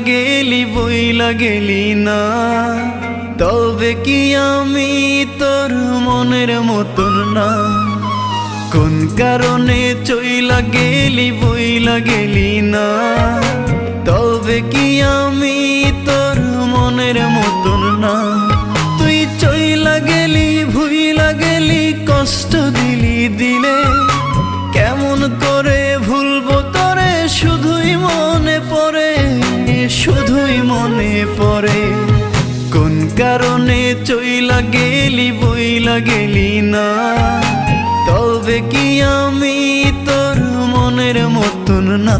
গেলি বইলা গেলি না, তবে কি আমি তোর মনের মতন না? কোন কারণে চইলা গেলি বইলা গেলি না, তবে কি আমি তোর মনের মতন না? তুই চইলা গেলি ভুইলা গেলি, কষ্ট দিলি দিলে, কেমন করে ভুলবো তোরে? শুধুই মনে পড়ে, শুধুই মনে পড়ে। কোন কারণে চইলা গেলি বইলা গেলি না, তবে কি আমি তোর মনের মতন না?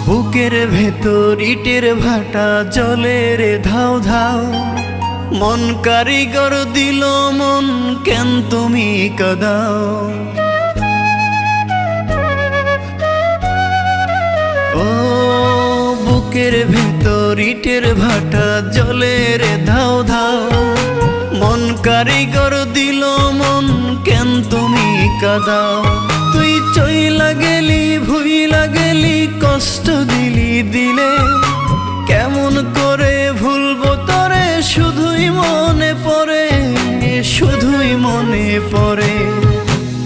বুকের ভেতর ইটের ভাটা জলে রে ধাও ধাও, মন কারিগর দিল মন, কেন তুমি কাঁদাও? ও বুকের ভেতর ইটের ভাটা জলে রে ধাও ধাও, মন কারিগর দিল মন, কেন তুমি কাঁদাও? তুই চইলা গেলি ভুইলা গেলি, কষ্ট দিলি দিলে, কেমন করে ভুলবো তোরে? শুধুই মনে পড়ে, শুধুই মনে পড়ে।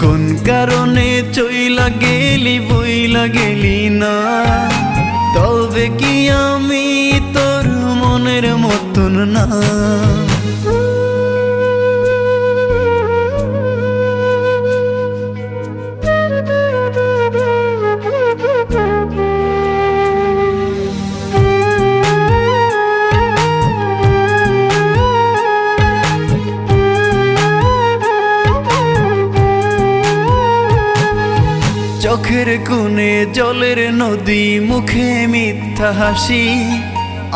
কোন কারণে চইলা গেলি বইলা গেলি না, তবে কি আমি তোর মনের মতন না? চোখের কোণে জলের নদী, মুখে মিথ্যা হাসি,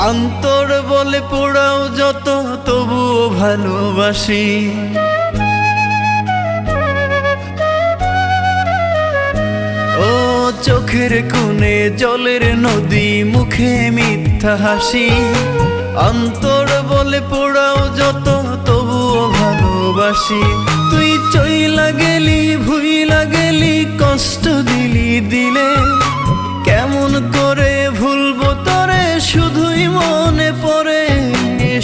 অন্তর বলে পোড়াও যত, তবুও ভালোবাসি। ও চোখের কোণে জলের নদী, মুখে মিথ্যা হাসি, অন্তর বলে পোড়াও যত, তবুও ভালোবাসি। তুই চইলা গেলি ভুইলা গেলি, কষ্ট দিলি দিলে, কেমন করে ভুলবো তোরে? শুধুই মনে পড়ে,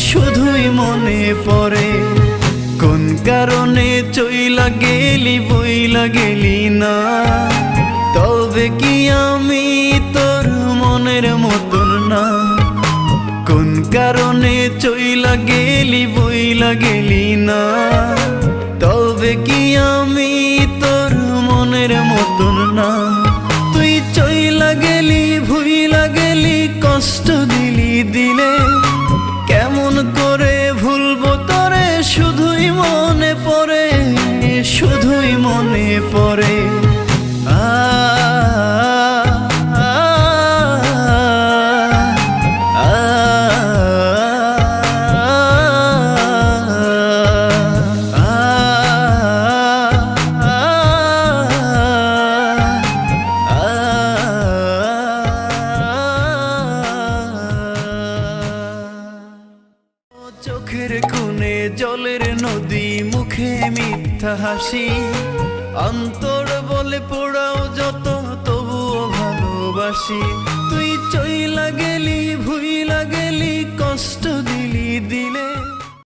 শুধুই মনে পড়ে। কোন কারণে চইলা গেলি বইলা গেলি না, তবে কি আমি তোর মনের মতন না? কোন কারণে চইলা গেলি বইলা গেলি না, তবে কি আমি তোর মনের মতন না? তুই চইলা গেলি ভুইলা গেলি, কষ্ট দিলি দিলে, কেমন করে ভুলবো তোরে? শুধুই মনে পড়ে, শুধুই মনে পড়ে। চোখের কোণে জলের নদী, মুখে মিথ্যা হাসি, অন্তর বলে পোড়াও যত, তবুও ভালোবাসি। তুই চইলা গেলি ভুইলা গেলি, কষ্ট দিলি দিলে।